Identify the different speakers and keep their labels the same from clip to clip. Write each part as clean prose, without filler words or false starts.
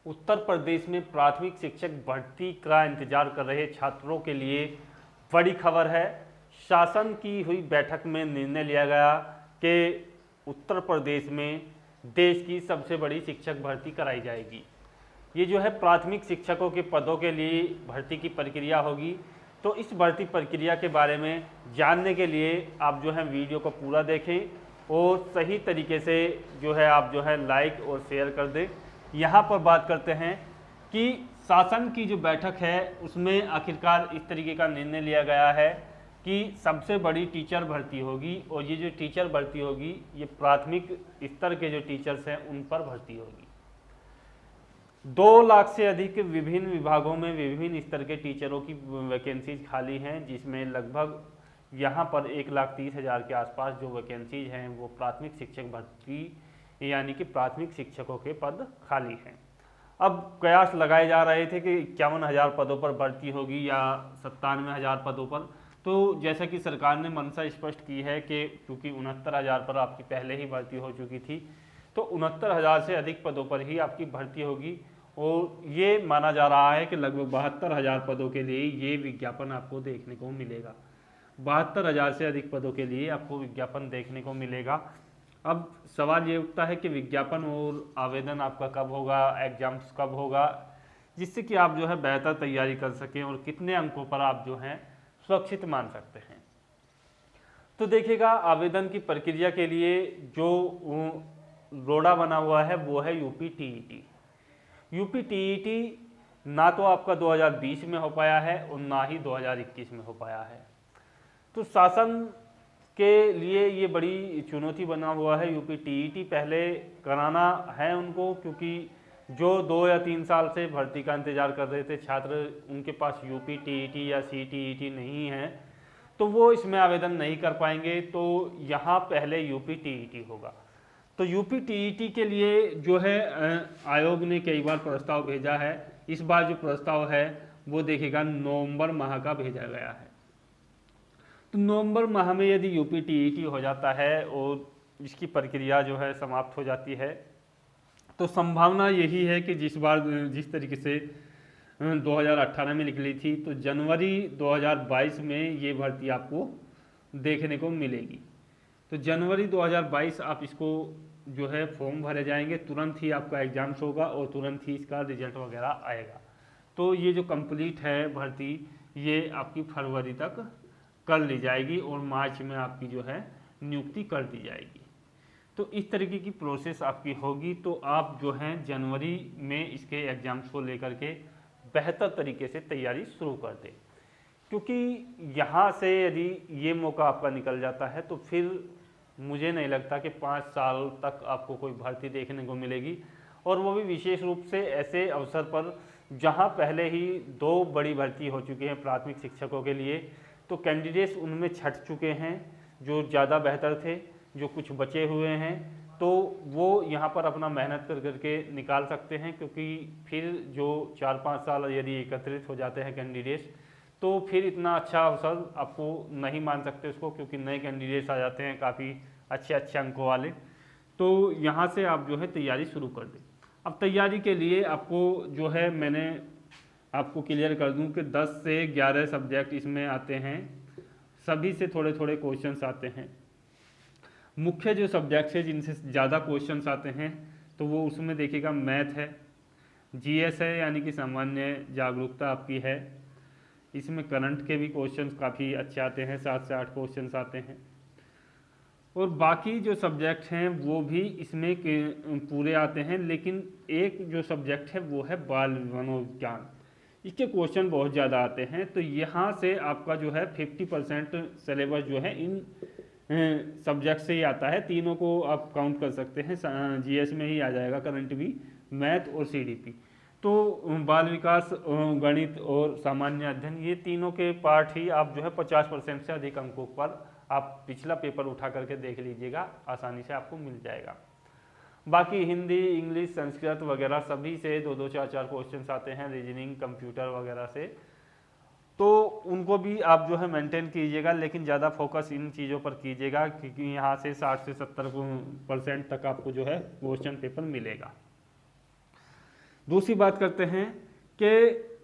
Speaker 1: उत्तर प्रदेश में प्राथमिक शिक्षक भर्ती का इंतजार कर रहे छात्रों के लिए बड़ी खबर है। शासन की हुई बैठक में निर्णय लिया गया कि उत्तर प्रदेश में देश की सबसे बड़ी शिक्षक भर्ती कराई जाएगी। ये जो है प्राथमिक शिक्षकों के पदों के लिए भर्ती की प्रक्रिया होगी। तो इस भर्ती प्रक्रिया के बारे में जानने के लिए आप जो है वीडियो को पूरा देखें और सही तरीके से जो है आप जो है लाइक और शेयर कर दें। यहाँ पर बात करते हैं कि शासन की जो बैठक है उसमें आखिरकार इस तरीके का निर्णय लिया गया है कि सबसे बड़ी टीचर भर्ती होगी और ये जो टीचर भर्ती होगी ये प्राथमिक स्तर के जो टीचर्स हैं उन पर भर्ती होगी। 2 लाख से अधिक विभिन्न विभागों में विभिन्न स्तर के टीचरों की वैकेंसीज खाली हैं, जिसमें लगभग यहाँ पर 1,30,000 के आसपास जो वैकेंसीज हैं वो प्राथमिक शिक्षक भर्ती यानी कि प्राथमिक शिक्षकों के पद खाली हैं। अब कयास लगाए जा रहे थे कि 51,000 पदों पर भर्ती होगी या 97,000 पदों पर। तो जैसा कि सरकार ने मंशा स्पष्ट की है कि क्योंकि 69,000 पर आपकी पहले ही भर्ती हो चुकी थी, तो 69,000 से अधिक पदों पर ही आपकी भर्ती होगी। और ये माना जा रहा है कि लगभग 72,000 पदों के लिए ये विज्ञापन आपको देखने को मिलेगा। 72,000 से अधिक पदों के लिए आपको विज्ञापन देखने को मिलेगा। अब सवाल ये उठता है कि विज्ञापन और आवेदन आपका कब होगा, एग्जाम्स कब होगा, जिससे कि आप जो है बेहतर तैयारी कर सकें और कितने अंकों पर आप जो हैं सुरक्षित मान सकते हैं। तो देखिएगा, आवेदन की प्रक्रिया के लिए जो रोड़ा बना हुआ है वो है यूपी टीईटी। यूपी टीईटी ना तो आपका 2020 में हो पाया है और ना ही 2021 में हो पाया है। तो शासन के लिए ये बड़ी चुनौती बना हुआ है। यूपी टीईटी पहले कराना है उनको, क्योंकि जो 2 या 3 साल से भर्ती का इंतजार कर रहे थे छात्र, उनके पास यूपी टीईटी या सीटीईटी नहीं है, तो वो इसमें आवेदन नहीं कर पाएंगे। तो यहाँ पहले यूपी टीईटी होगा। तो यूपी टीईटी के लिए जो है आयोग ने कई बार प्रस्ताव भेजा है। इस बार जो प्रस्ताव है वो देखिएगा नवंबर माह का भेजा गया है। तो नवंबर माह में यदि यूपी टीईटी हो जाता है और इसकी प्रक्रिया जो है समाप्त हो जाती है, तो संभावना यही है कि जिस तरीके से 2018 में निकली थी, तो जनवरी 2022 में ये भर्ती आपको देखने को मिलेगी। तो जनवरी 2022 आप इसको जो है फॉर्म भरे जाएंगे, तुरंत ही आपका एग्जाम्स होगा और तुरंत ही इसका रिजल्ट वगैरह आएगा। तो ये जो कंप्लीट है भर्ती, ये आपकी फरवरी तक कर ली जाएगी और मार्च में आपकी जो है नियुक्ति कर दी जाएगी। तो इस तरीके की प्रोसेस आपकी होगी। तो आप जो हैं जनवरी में इसके एग्जाम्स को लेकर के बेहतर तरीके से तैयारी शुरू कर दें, क्योंकि यहाँ से यदि ये मौका आपका निकल जाता है तो फिर मुझे नहीं लगता कि 5 साल तक आपको कोई भर्ती देखने को मिलेगी, और वो भी विशेष रूप से ऐसे अवसर पर जहाँ पहले ही 2 बड़ी भर्ती हो चुकी हैं प्राथमिक शिक्षकों के लिए। तो कैंडिडेट्स उनमें छट चुके हैं जो ज़्यादा बेहतर थे, जो कुछ बचे हुए हैं, तो वो यहाँ पर अपना मेहनत कर करके निकाल सकते हैं। क्योंकि फिर जो 4-5 साल यदि एकत्रित हो जाते हैं कैंडिडेट्स, तो फिर इतना अच्छा अवसर आपको नहीं मान सकते उसको, क्योंकि नए कैंडिडेट्स आ जाते हैं काफ़ी अच्छे अच्छे अंकों वाले। तो यहाँ से आप जो है तैयारी शुरू कर दें। अब तैयारी के लिए आपको जो है मैंने आपको क्लियर कर दूं कि 10 से 11 सब्जेक्ट इसमें आते हैं, सभी से थोड़े थोड़े क्वेश्चंस आते हैं। मुख्य जो सब्जेक्ट्स है जिनसे ज़्यादा क्वेश्चंस आते हैं तो वो उसमें देखिएगा मैथ है, जीएस है यानी कि सामान्य जागरूकता आपकी है, इसमें करंट के भी क्वेश्चंस काफ़ी अच्छे आते हैं, 7 से 8 क्वेश्चंस आते हैं। और बाकी जो सब्जेक्ट हैं वो भी इसमें पूरे आते हैं, लेकिन एक जो सब्जेक्ट है वो है बाल मनोविज्ञान, इसके क्वेश्चन बहुत ज़्यादा आते हैं। तो यहाँ से आपका जो है 50% सिलेबस जो है इन सब्जेक्ट से ही आता है। तीनों को आप काउंट कर सकते हैं, जीएस में ही आ जाएगा करंट भी, मैथ और सीडीपी। तो बाल विकास, गणित और सामान्य अध्ययन, ये तीनों के पार्ट ही आप जो है 50% से अधिक अंकों पर आप पिछला पेपर उठा करके देख लीजिएगा, आसानी से आपको मिल जाएगा। बाकी हिंदी, इंग्लिश, संस्कृत वगैरह सभी से 2-2, 4-4 क्वेश्चंस आते हैं, रीजनिंग, कंप्यूटर वगैरह से, तो उनको भी आप जो है मेंटेन कीजिएगा, लेकिन ज़्यादा फोकस इन चीज़ों पर कीजिएगा, क्योंकि यहाँ से 60 से 70% तक आपको जो है क्वेश्चन पेपर मिलेगा। दूसरी बात करते हैं कि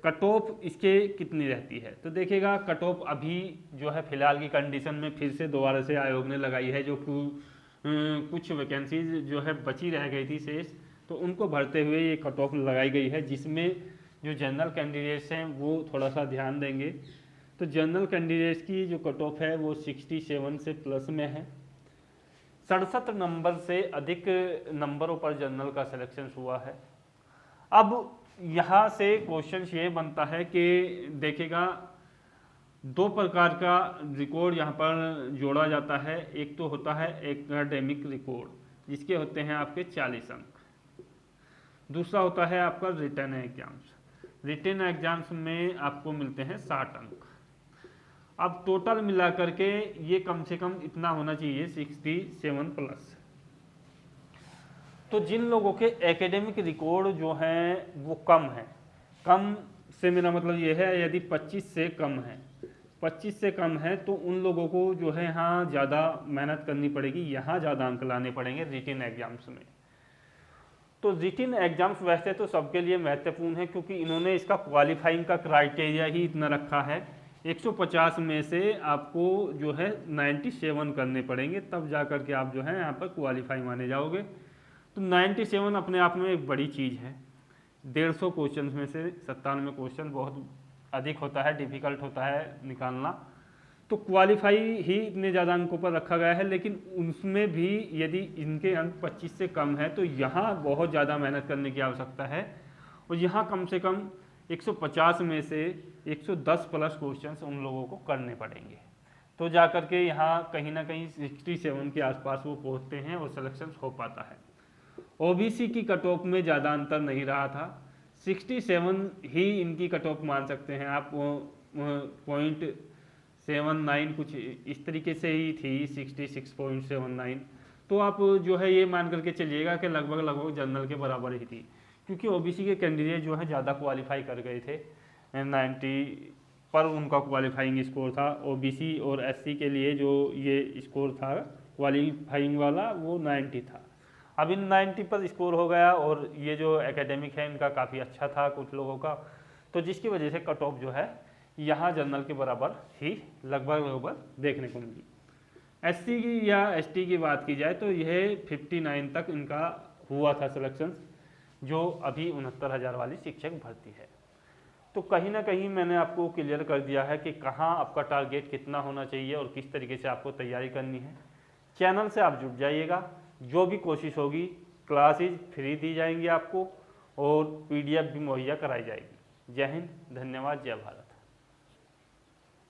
Speaker 1: कट ऑफ इसके कितनी रहती है। तो देखिएगा कट ऑफ अभी जो है फिलहाल की कंडीशन में फिर से दोबारा से आयोग ने लगाई है, जो कुछ वैकेंसीज जो है बची रह गई थी शेष, तो उनको भरते हुए ये कट ऑफ लगाई गई है, जिसमें जो जनरल कैंडिडेट्स हैं वो थोड़ा सा ध्यान देंगे। तो जनरल कैंडिडेट्स की जो कट ऑफ है वो 67 से प्लस में है। 67 नंबर से अधिक नंबरों पर जनरल का सिलेक्शन हुआ है। अब यहाँ से क्वेश्चन ये बनता है कि देखिएगा दो प्रकार का रिकॉर्ड यहाँ पर जोड़ा जाता है। एक तो होता है एकेडमिक रिकॉर्ड जिसके होते हैं आपके 40 अंक, दूसरा होता है आपका रिटन एग्जाम्स। रिटन एग्जाम्स में आपको मिलते हैं 60 अंक। अब टोटल मिलाकर के ये कम से कम इतना होना चाहिए 67 प्लस। तो जिन लोगों के एकेडमिक रिकॉर्ड जो हैं वो कम है, कम से मेरा मतलब ये है यदि 25 से कम है, 25 से कम है तो उन लोगों को जो है यहाँ ज़्यादा मेहनत करनी पड़ेगी, यहाँ ज़्यादा अंक लाने पड़ेंगे रिटन एग्जाम्स में। तो रिटन एग्जाम्स वैसे तो सबके लिए महत्वपूर्ण है क्योंकि इन्होंने इसका क्वालिफाइंग का क्राइटेरिया ही इतना रखा है। 150 में से आपको जो है 97 करने पड़ेंगे, तब जा कर के आप जो है यहाँ पर क्वालिफाई माने जाओगे। तो 97 अपने आप में एक बड़ी चीज़ है। 150 क्वेश्चन में से 97 क्वेश्चन बहुत अधिक होता है, डिफ़िकल्ट होता है निकालना। तो क्वालिफाई ही इतने ज़्यादा अंकों पर रखा गया है, लेकिन उसमें भी यदि इनके अंक 25 से कम है तो यहाँ बहुत ज़्यादा मेहनत करने की आवश्यकता है। और यहाँ कम से कम 150 में से 110 प्लस क्वेश्चंस उन लोगों को करने पड़ेंगे, तो जा कर के यहाँ कहीं ना कहीं 67 के आसपास वो पहुँचते हैं और सिलेक्शन हो पाता है। ओबीसी की कट ऑफ में ज़्यादा अंतर नहीं रहा था, 67 ही इनकी कट ऑफ मान सकते हैं आप। 0.79 कुछ इस तरीके से ही थी, 66.79। तो आप जो है ये मान करके चलिएगा कि लगभग जनरल के बराबर ही थी, क्योंकि ओबीसी के कैंडिडेट जो है ज़्यादा क्वालिफाई कर गए थे। 90 पर उनका क्वालिफाइंग स्कोर था। ओबीसी और एससी के लिए जो ये स्कोर था क्वालिफाइंग वाला वो 90 था। अब इन 90 पर स्कोर हो गया, और ये जो एकेडमिक है इनका काफ़ी अच्छा था कुछ लोगों का, तो जिसकी वजह से कट ऑफ जो है यहाँ जनरल के बराबर ही लगभग देखने को मिली। एससी की या एसटी की बात की जाए तो यह 59 तक इनका हुआ था सिलेक्शन, जो अभी 69,000 वाली शिक्षक भर्ती है। तो कहीं ना कहीं मैंने आपको क्लियर कर दिया है कि कहाँ आपका टारगेट कितना होना चाहिए और किस तरीके से आपको तैयारी करनी है। चैनल से आप जुड़ जाइएगा, जो भी कोशिश होगी क्लासेज फ्री दी जाएंगी आपको और पीडीएफ भी मुहैया कराई जाएगी। जय हिंद, धन्यवाद, जय भारत।